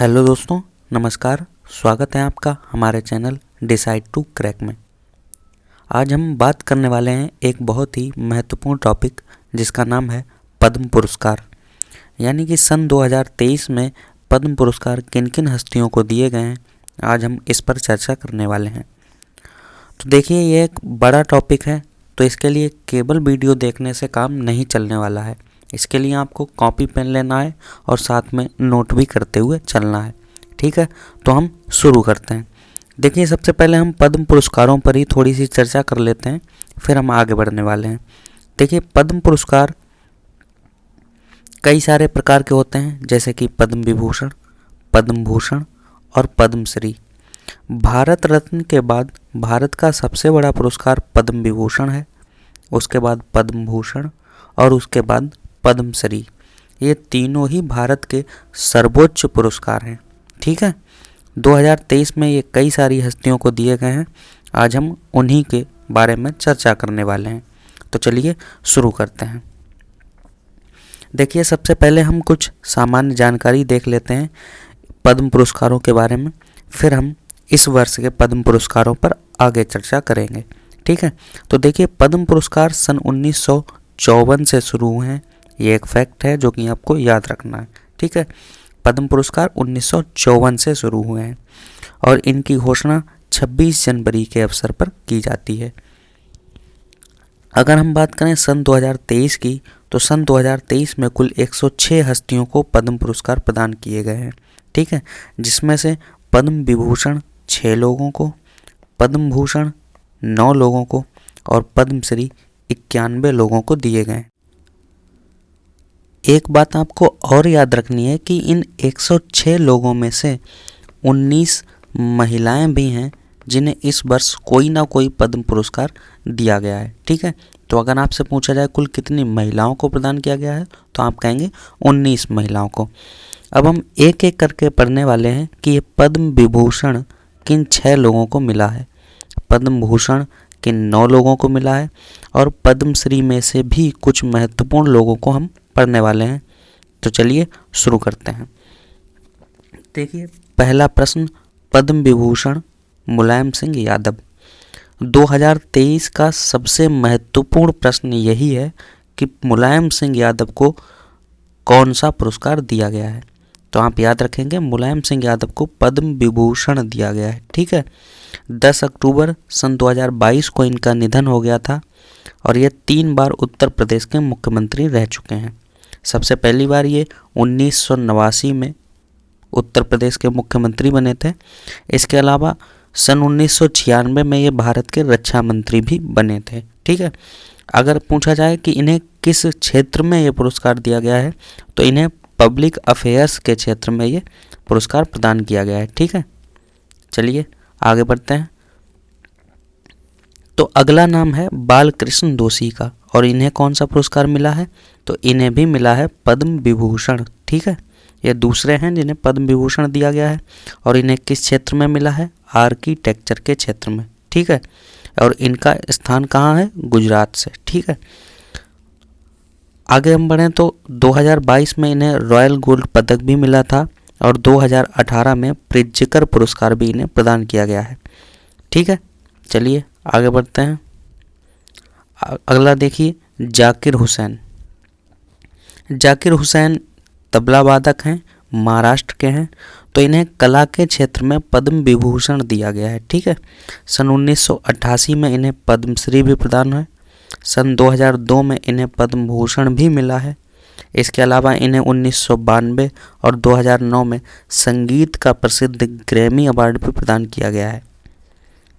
Hello दोस्तों, नमस्कार। स्वागत है आपका हमारे चैनल डिसाइड टू क्रैक में। आज हम बात करने वाले हैं एक बहुत ही महत्वपूर्ण टॉपिक जिसका नाम है पद्म पुरस्कार। यानी कि सन 2023 में पद्म पुरस्कार किन किन हस्तियों को दिए गए हैं, आज हम इस पर चर्चा करने वाले हैं। तो देखिए, ये एक बड़ा टॉपिक है, तो इसके लिए केवल वीडियो देखने से काम नहीं चलने वाला है। इसके लिए आपको कॉपी पेन लेना है और साथ में नोट भी करते हुए चलना है। ठीक है, तो हम शुरू करते हैं। देखिए, सबसे पहले हम पद्म पुरस्कारों पर ही थोड़ी सी चर्चा कर लेते हैं, फिर हम आगे बढ़ने वाले हैं। देखिए, पद्म पुरस्कार कई सारे प्रकार के होते हैं, जैसे कि पद्म विभूषण, पद्म भूषण और पद्मश्री। भारत रत्न के बाद भारत का सबसे बड़ा पुरस्कार पद्म विभूषण है, उसके बाद पद्म भूषण और उसके बाद पद्मश्री। ये तीनों ही भारत के सर्वोच्च पुरस्कार हैं। ठीक है, 2023 में ये कई सारी हस्तियों को दिए गए हैं। आज हम उन्हीं के बारे में चर्चा करने वाले हैं। तो चलिए शुरू करते हैं। देखिए, सबसे पहले हम कुछ सामान्य जानकारी देख लेते हैं पद्म पुरस्कारों के बारे में, फिर हम इस वर्ष के पद्म पुरस्कारों पर आगे चर्चा करेंगे। ठीक है, तो देखिए, पद्म पुरस्कार सन 1954 से शुरू हुए हैं। ये एक फैक्ट है जो कि आपको याद रखना है। ठीक है, पद्म पुरस्कार 1954 से शुरू हुए हैं और इनकी घोषणा 26 जनवरी के अवसर पर की जाती है। अगर हम बात करें सन 2023 की, तो सन 2023 में कुल 106 हस्तियों को पद्म पुरस्कार प्रदान किए गए हैं। ठीक है, जिसमें से पद्म विभूषण 6 लोगों को, पद्म भूषण 9 लोगों को और पद्मश्री 91 लोगों को दिए गए। एक बात आपको और याद रखनी है कि इन 106 लोगों में से 19 महिलाएं भी हैं जिन्हें इस वर्ष कोई ना कोई पद्म पुरस्कार दिया गया है। ठीक है, तो अगर आपसे पूछा जाए कुल कितनी महिलाओं को प्रदान किया गया है, तो आप कहेंगे 19 महिलाओं को। अब हम एक एक करके पढ़ने वाले हैं कि ये पद्म विभूषण किन 6 लोगों को मिला है, पद्म भूषण किन 9 लोगों को मिला है और पद्मश्री में से भी कुछ महत्वपूर्ण लोगों को हम पढ़ने वाले हैं। तो चलिए शुरू करते हैं। देखिए, पहला प्रश्न, पद्म विभूषण मुलायम सिंह यादव। 2023 का सबसे महत्वपूर्ण प्रश्न यही है कि मुलायम सिंह यादव को कौन सा पुरस्कार दिया गया है। तो आप याद रखेंगे, मुलायम सिंह यादव को पद्म विभूषण दिया गया है। ठीक है, 10 अक्टूबर सन 2022 को इनका निधन हो गया था और ये 3 बार उत्तर प्रदेश के मुख्यमंत्री रह चुके हैं। सबसे पहली बार ये 1989 में उत्तर प्रदेश के मुख्यमंत्री बने थे। इसके अलावा सन 1996 में ये भारत के रक्षा मंत्री भी बने थे। ठीक है, अगर पूछा जाए कि इन्हें किस क्षेत्र में ये पुरस्कार दिया गया है, तो इन्हें पब्लिक अफेयर्स के क्षेत्र में ये पुरस्कार प्रदान किया गया है। ठीक है, चलिए आगे बढ़ते हैं। तो अगला नाम है बालकृष्ण दोषी का और इन्हें कौन सा पुरस्कार मिला है, तो इन्हें भी मिला है पद्म विभूषण। ठीक है, ये दूसरे हैं जिन्हें पद्म विभूषण दिया गया है और इन्हें किस क्षेत्र में मिला है, आर्किटेक्चर के क्षेत्र में। ठीक है, और इनका स्थान कहाँ है, गुजरात से। ठीक है, आगे हम बढ़ें तो 2022 में इन्हें रॉयल गोल्ड पदक भी मिला था और 2018 में प्रिज्जकर पुरस्कार भी इन्हें प्रदान किया गया है। ठीक है, चलिए आगे बढ़ते हैं। अगला देखिए, जाकिर हुसैन। जाकिर हुसैन तबला वादक हैं, महाराष्ट्र के हैं, तो इन्हें कला के क्षेत्र में पद्म विभूषण दिया गया है। ठीक है, सन 1988 में इन्हें पद्मश्री भी प्रदान है। सन 2002 में इन्हें पद्म भूषण भी मिला है। इसके अलावा इन्हें 1992 और 2009 में संगीत का प्रसिद्ध ग्रैमी अवार्ड भी प्रदान किया गया है।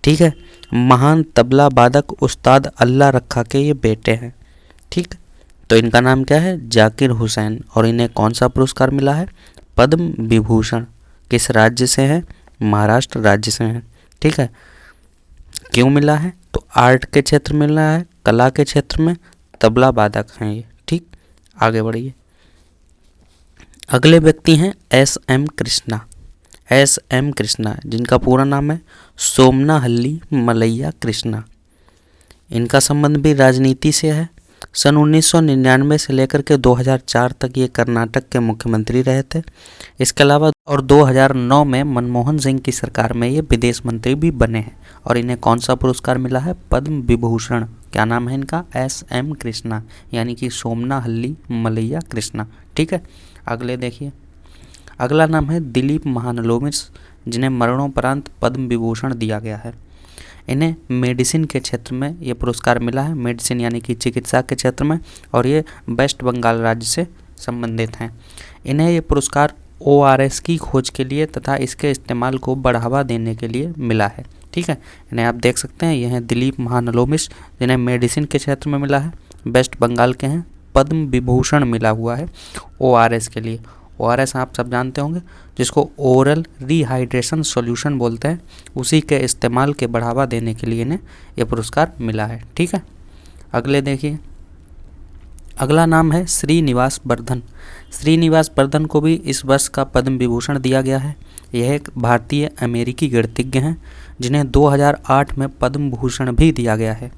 ठीक है, महान तबला वादक उस्ताद अल्लाह रखा के ये बेटे हैं। ठीक, तो इनका नाम क्या है, जाकिर हुसैन, और इन्हें कौन सा पुरस्कार मिला है, पद्म विभूषण। किस राज्य से हैं, महाराष्ट्र राज्य से हैं। ठीक है, क्यों मिला है, तो आर्ट के क्षेत्र में मिला है, कला के क्षेत्र में, तबला वादक हैं ये। ठीक, आगे बढ़िए। अगले व्यक्ति हैं एस.एम. कृष्णा। एस.एम. कृष्णा, जिनका पूरा नाम है सोमनाहल्ली मलैया कृष्णा। इनका संबंध भी राजनीति से है सन 1999 से लेकर के 2004 तक ये कर्नाटक के मुख्यमंत्री रहे थे। इसके अलावा और 2009 में मनमोहन सिंह की सरकार में ये विदेश मंत्री भी बने हैं। और इन्हें कौन सा पुरस्कार मिला है? पद्म विभूषण। क्या नाम है इनका? SM कृष्णा, यानी कि सोमनाहल्ली मलैया कृष्णा। ठीक है, अगले देखिए, अगला नाम है दिलीप महानलोमिस, जिन्हें मरणोपरांत पद्म विभूषण दिया गया है। इन्हें मेडिसिन के क्षेत्र में ये पुरस्कार मिला है, मेडिसिन यानी कि चिकित्सा के क्षेत्र में, और ये वेस्ट बंगाल राज्य से संबंधित हैं। इन्हें ये पुरस्कार ORS की खोज के लिए तथा इसके इस्तेमाल को बढ़ावा देने के लिए मिला है। ठीक है, इन्हें आप देख सकते हैं, यह हैं दिलीप महानलोमिस, जिन्हें मेडिसिन के क्षेत्र में मिला है, वेस्ट बंगाल के हैं। पद्म विभूषण मिला हुआ है ORS के लिए। ORS आप सब जानते होंगे, जिसको ओरल रिहाइड्रेशन सॉल्यूशन बोलते हैं, उसी के इस्तेमाल के बढ़ावा देने के लिए इन्हें यह पुरस्कार मिला है। ठीक है, अगले देखिए, अगला नाम है श्रीनिवास बर्धन। श्रीनिवास बर्धन को भी इस वर्ष का पद्म विभूषण दिया गया है। यह एक भारतीय अमेरिकी गणितज्ञ हैं, जिन्हें 2008 में पद्म भूषण भी दिया गया है।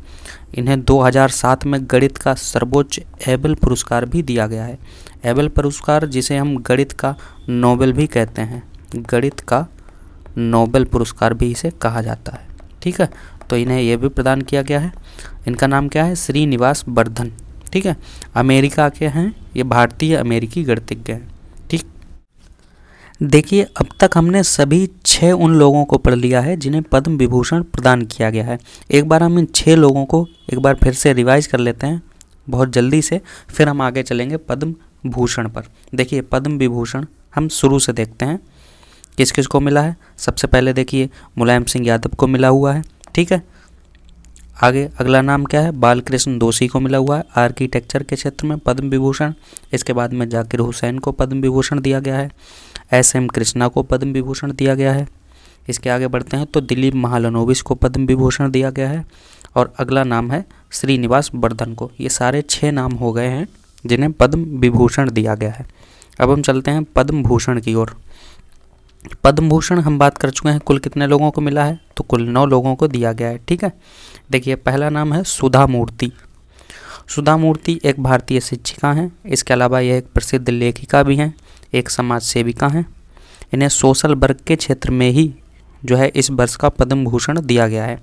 इन्हें 2007 में गणित का सर्वोच्च एबल पुरस्कार भी दिया गया है। एबल पुरस्कार, जिसे हम गणित का नोबेल भी कहते हैं, गणित का नोबेल पुरस्कार भी इसे कहा जाता है। ठीक है, तो इन्हें यह भी प्रदान किया गया है। इनका नाम क्या है? श्रीनिवास बर्धन। ठीक है, अमेरिका के हैं, ये भारतीय अमेरिकी गणितज्ञ हैं। ठीक, देखिए अब तक हमने सभी 6 उन लोगों को पढ़ लिया है जिन्हें पद्म विभूषण प्रदान किया गया है। एक बार हम इन 6 लोगों को एक बार फिर से रिवाइज कर लेते हैं बहुत जल्दी से, फिर हम आगे चलेंगे पद्म भूषण पर। देखिए पद्म विभूषण हम शुरू से देखते हैं किस किस को मिला है। सबसे पहले देखिए मुलायम सिंह यादव को मिला हुआ है। ठीक है, आगे अगला नाम क्या है? बालकृष्ण दोषी को मिला हुआ है आर्किटेक्चर के क्षेत्र में पद्म विभूषण। इसके बाद में जाकिर हुसैन को पद्म विभूषण दिया गया है। SM कृष्णा को पद्म विभूषण दिया गया है। इसके आगे बढ़ते हैं तो दिलीप महालनोबिस को पद्म विभूषण दिया गया है। और अगला नाम है श्रीनिवास बर्धन को। ये सारे 6 नाम हो गए हैं जिन्हें पद्म विभूषण दिया गया है। अब हम चलते हैं पद्म भूषण की ओर। पद्म भूषण हम बात कर चुके हैं कुल कितने लोगों को मिला है, तो कुल 9 लोगों को दिया गया है। ठीक है, देखिए पहला नाम है सुधा मूर्ति। सुधा मूर्ति एक भारतीय शिक्षिका हैं। इसके अलावा यह एक प्रसिद्ध लेखिका भी हैं, एक समाज सेविका हैं। इन्हें सोशल वर्क के क्षेत्र में ही जो है इस वर्ष का पद्म भूषण दिया गया है।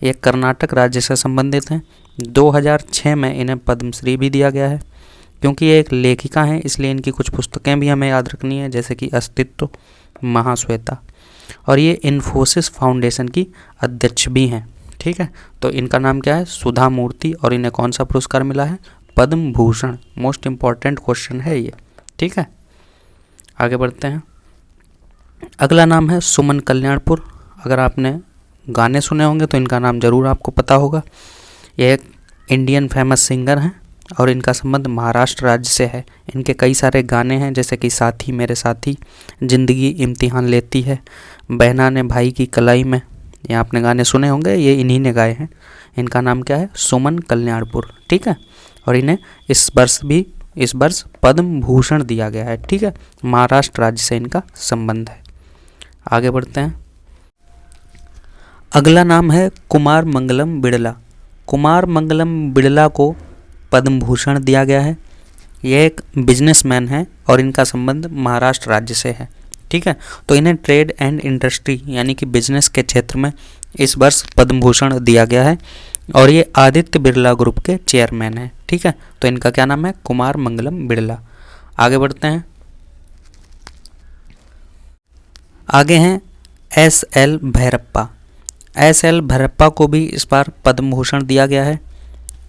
ये कर्नाटक राज्य से संबंधित हैं। 2006 में इन्हें पद्मश्री भी दिया गया है। क्योंकि ये एक लेखिका हैं इसलिए इनकी कुछ पुस्तकें भी हमें याद रखनी है, जैसे कि अस्तित्व, महाश्वेता, और ये इन्फोसिस फाउंडेशन की अध्यक्ष भी हैं। ठीक है, तो इनका नाम क्या है? सुधा मूर्ति। और इन्हें कौन सा पुरस्कार मिला है? Padma Bhushan. Most important question है ये। ठीक है, आगे बढ़ते हैं। अगला नाम है सुमन कल्याणपुर। अगर आपने गाने सुने होंगे तो इनका नाम ज़रूर आपको पता होगा। यह एक इंडियन फेमस सिंगर हैं और इनका संबंध महाराष्ट्र राज्य से है। इनके कई सारे गाने हैं, जैसे कि साथी मेरे साथी, ज़िंदगी इम्तिहान लेती है, बहना ने भाई की कलाई में, ये आपने गाने सुने होंगे, ये इन्हीं ने गाए हैं। इनका नाम क्या है? सुमन कल्याणपुर। ठीक है, और इन्हें इस वर्ष पद्म भूषण दिया गया है। ठीक है, महाराष्ट्र राज्य से इनका संबंध है। आगे बढ़ते हैं। अगला नाम है कुमार मंगलम बिड़ला। कुमार मंगलम बिड़ला को पद्म भूषण दिया गया है। यह एक बिजनेसमैन है और इनका संबंध महाराष्ट्र राज्य से है। ठीक है, तो इन्हें ट्रेड एंड इंडस्ट्री यानी कि बिजनेस के क्षेत्र में इस वर्ष पद्म भूषण दिया गया है और ये आदित्य बिरला ग्रुप के चेयरमैन हैं। ठीक है, तो इनका क्या नाम है? कुमार मंगलम बिड़ला। आगे बढ़ते हैं। आगे हैं SL भैरप्पा। SL भैरप्पा को भी इस बार पद्म भूषण दिया गया है।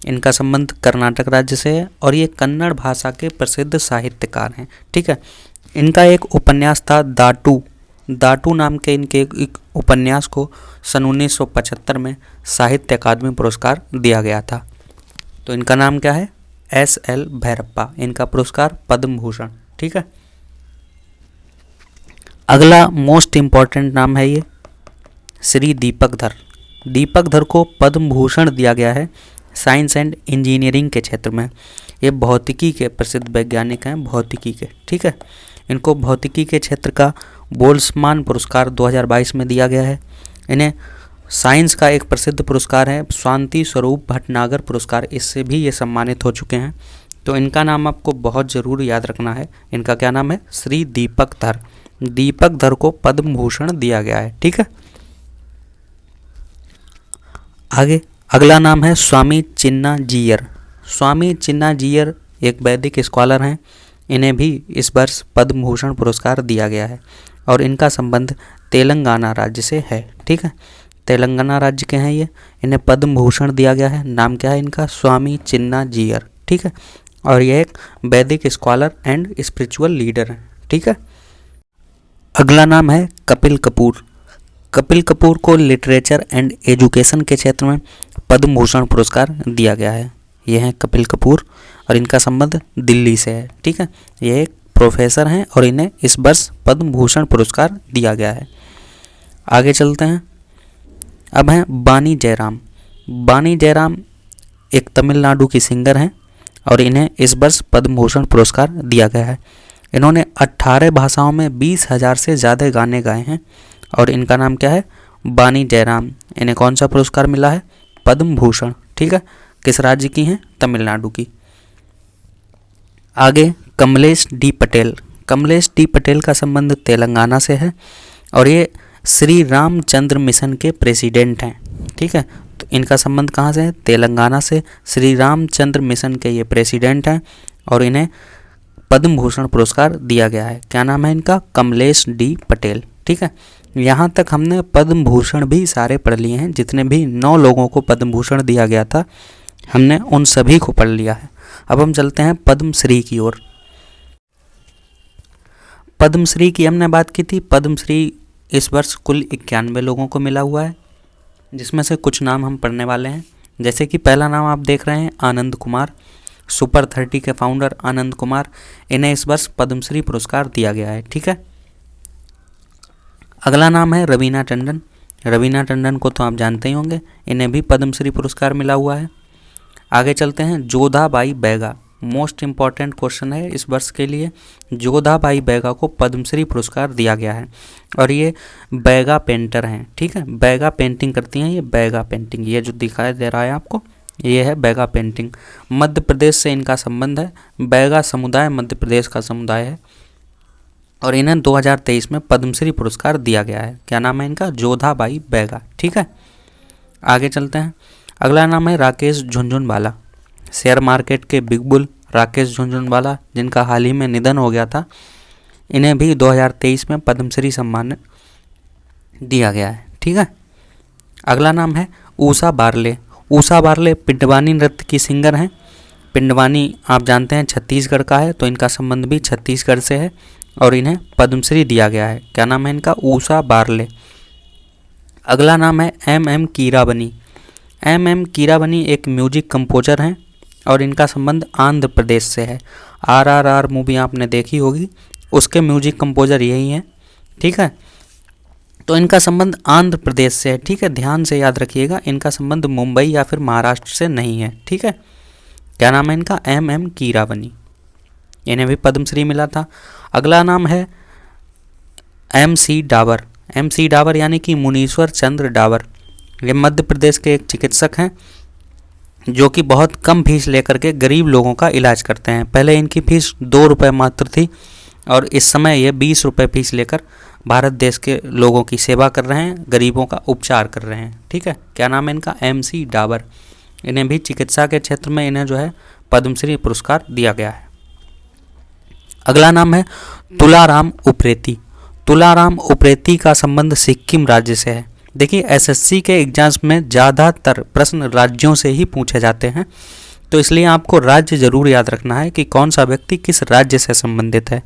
इनका संबंध कर्नाटक राज्य से है और ये कन्नड़ भाषा के प्रसिद्ध साहित्यकार हैं। ठीक है, इनका एक उपन्यास था दाटू। दाटू नाम के इनके एक उपन्यास को सन 1975 में साहित्य अकादमी पुरस्कार दिया गया था। तो इनका नाम क्या है? SL भैरप्पा। इनका पुरस्कार पद्म भूषण। ठीक है, अगला मोस्ट इम्पॉर्टेंट नाम है ये श्री दीपक धर। दीपक धर को पद्म भूषण दिया गया है साइंस एंड इंजीनियरिंग के क्षेत्र में। ये भौतिकी के प्रसिद्ध वैज्ञानिक हैं, भौतिकी के। ठीक है, इनको भौतिकी के क्षेत्र का बोल्समान पुरस्कार 2022 में दिया गया है। इन्हें साइंस का एक प्रसिद्ध पुरस्कार है शांति स्वरूप भटनागर पुरस्कार, इससे भी ये सम्मानित हो चुके हैं। तो इनका नाम आपको बहुत ज़रूर याद रखना है। इनका क्या नाम है? श्री दीपक धर। दीपक धर को पद्म भूषण दिया गया है। ठीक है, आगे अगला नाम है स्वामी चिन्नाजीयर। स्वामी चिन्नाजीयर एक वैदिक स्कॉलर हैं। इन्हें भी इस वर्ष पद्म भूषण पुरस्कार दिया गया है और इनका संबंध तेलंगाना राज्य से है। ठीक है, तेलंगाना राज्य के हैं ये। इन्हें पद्म भूषण दिया गया है। नाम क्या है इनका? स्वामी चिन्नाजीयर। ठीक है, और ये एक वैदिक स्कॉलर एंड स्पिरिचुअल लीडर हैं। ठीक है, अगला नाम है कपिल कपूर। कपिल कपूर को लिटरेचर एंड एजुकेशन के क्षेत्र में पद्म भूषण पुरस्कार दिया गया है। ये हैं कपिल कपूर और इनका संबंध दिल्ली से है। ठीक है, ये एक प्रोफेसर हैं और इन्हें इस वर्ष पद्म भूषण पुरस्कार दिया गया है। आगे चलते हैं। अब हैं बानी जयराम। बानी जयराम एक तमिलनाडु की सिंगर हैं और इन्हें इस वर्ष पद्म भूषण पुरस्कार दिया गया है। इन्होंने 18 भाषाओं में 20,000 से ज़्यादा गाने गाए हैं और इनका नाम क्या है? बानी जयराम। इन्हें कौन सा पुरस्कार मिला है? पद्म भूषण। ठीक है, किस राज्य की हैं? तमिलनाडु की। आगे कमलेश डी पटेल। कमलेश डी पटेल का संबंध तेलंगाना से है और ये श्री रामचंद्र मिशन के प्रेसिडेंट हैं। ठीक है, तो इनका संबंध कहाँ से है? तेलंगाना से। श्री रामचंद्र मिशन के ये प्रेसिडेंट हैं और इन्हें पद्म भूषण पुरस्कार दिया गया है। क्या नाम है इनका? कमलेश डी पटेल। ठीक है, यहाँ तक हमने पद्म भूषण भी सारे पढ़ लिए हैं। जितने भी 9 लोगों को पद्म भूषण दिया गया था हमने उन सभी को पढ़ लिया है। अब हम चलते हैं पद्मश्री की ओर। पद्मश्री की हमने बात की थी। पद्मश्री इस वर्ष कुल 91 लोगों को मिला हुआ है, जिसमें से कुछ नाम हम पढ़ने वाले हैं। जैसे कि पहला नाम आप देख रहे हैं आनंद कुमार, सुपर 30 के फाउंडर आनंद कुमार। इन्हें इस वर्ष पद्मश्री पुरस्कार दिया गया है। ठीक है, अगला नाम है रवीना टंडन। रवीना टंडन को तो आप जानते ही होंगे, इन्हें भी पद्मश्री पुरस्कार मिला हुआ है। आगे चलते हैं Jodha Bai Baiga. Most important question है इस वर्ष के लिए। जोधाबाई बैगा को पद्मश्री पुरस्कार दिया गया है और ये बैगा पेंटर हैं। ठीक है, बैगा पेंटिंग करती हैं ये। बैगा पेंटिंग ये जो दिखाई दे रहा है आपको, ये है बैगा पेंटिंग। मध्य प्रदेश से इनका संबंध है। बैगा समुदाय मध्य प्रदेश का समुदाय है और इन्हें 2023 में पद्मश्री पुरस्कार दिया गया है। क्या नाम है इनका? जोधाबाई बैगा। ठीक है, आगे चलते हैं। अगला नाम है राकेश झुनझुनवाला। शेयर मार्केट के बिग बुल राकेश झुनझुनवाला, जिनका हाल ही में निधन हो गया था, इन्हें भी 2023 में पद्मश्री सम्मान दिया गया है। ठीक है, अगला नाम है ऊषा बारले। ऊषा बारले पिंडवानी नृत्य की सिंगर हैं। पिंडवानी आप जानते हैं छत्तीसगढ़ का है, तो इनका संबंध भी छत्तीसगढ़ से है और इन्हें पद्मश्री दिया गया है। क्या नाम है इनका? ऊषा बारले। अगला नाम है एम कीरावनी। एम कीरावनी एक म्यूजिक कंपोजर हैं और इनका संबंध आंध्र प्रदेश से है। RRR मूवी आपने देखी होगी, उसके म्यूजिक कंपोजर यही हैं। ठीक है, तो इनका संबंध आंध्र प्रदेश से है। ठीक है, ध्यान से याद रखिएगा, इनका संबंध मुंबई या फिर महाराष्ट्र से नहीं है। ठीक है, क्या नाम है इनका? एम कीरावनी। इन्हें भी पद्मश्री मिला था। अगला नाम है MC डावर। MC डावर यानी कि मुनीश्वर चंद्र डावर। ये मध्य प्रदेश के एक चिकित्सक हैं जो कि बहुत कम फीस लेकर के गरीब लोगों का इलाज करते हैं। पहले इनकी फीस 2 रुपये मात्र थी और इस समय ये 20 रुपये फीस लेकर भारत देश के लोगों की सेवा कर रहे हैं, गरीबों का उपचार कर रहे हैं। ठीक है, क्या नाम है इनका? MC डावर। इन्हें भी चिकित्सा के क्षेत्र में इन्हें जो है पद्मश्री पुरस्कार दिया गया है। अगला नाम है तुलाराम उप्रेती। तुलाराम उप्रेती का संबंध सिक्किम राज्य से है। देखिए SSC के एग्जाम्स में ज़्यादातर प्रश्न राज्यों से ही पूछे जाते हैं, तो इसलिए आपको राज्य जरूर याद रखना है कि कौन सा व्यक्ति किस राज्य से संबंधित है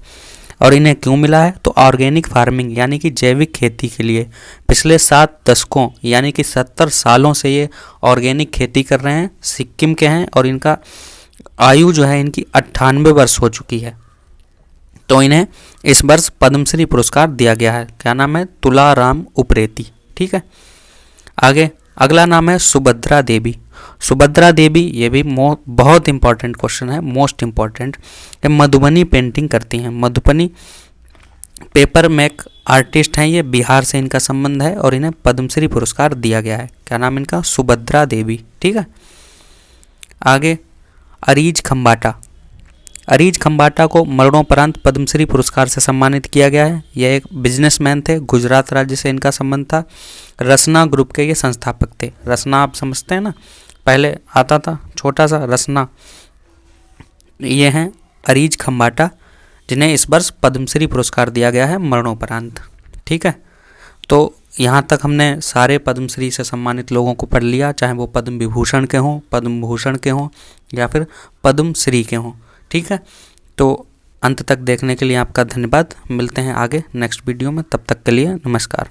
और इन्हें क्यों मिला है। तो ऑर्गेनिक फार्मिंग यानी कि जैविक खेती के लिए पिछले 7 दशकों यानी कि 70 सालों से ये ऑर्गेनिक खेती कर रहे हैं। सिक्किम के हैं और इनका आयु जो है इनकी 98 वर्ष हो चुकी है, तो इन्हें इस वर्ष पद्मश्री पुरस्कार दिया गया है। क्या नाम है? तुलाराम उप्रेती। ठीक है, आगे अगला नाम है सुभद्रा देवी। सुभद्रा देवी ये भी बहुत इंपॉर्टेंट क्वेश्चन है, मोस्ट इम्पॉर्टेंट। ये मधुबनी पेंटिंग करती हैं। मधुबनी पेपर मैक आर्टिस्ट हैं, ये बिहार से इनका संबंध है और इन्हें पद्मश्री पुरस्कार दिया गया है। क्या नाम इनका? सुभद्रा देवी। ठीक है, आगे अरीज खंबाटा। अरीज खंबाटा को मरणोपरांत पद्मश्री पुरस्कार से सम्मानित किया गया है। यह एक बिजनेसमैन थे, गुजरात राज्य से इनका संबंध था। रसना ग्रुप के ये संस्थापक थे। रसना आप समझते हैं ना, पहले आता था छोटा सा रसना। ये हैं अरीज खंबाटा, जिन्हें इस वर्ष पद्मश्री पुरस्कार दिया गया है मरणोपरांत। ठीक है, तो यहाँ तक हमने सारे पद्मश्री से सम्मानित लोगों को पढ़ लिया, चाहे वो पद्म विभूषण के हों, पद्म भूषण के हों या फिर पद्मश्री के हों। ठीक है, तो अंत तक देखने के लिए आपका धन्यवाद। मिलते हैं आगे नेक्स्ट वीडियो में, तब तक के लिए नमस्कार।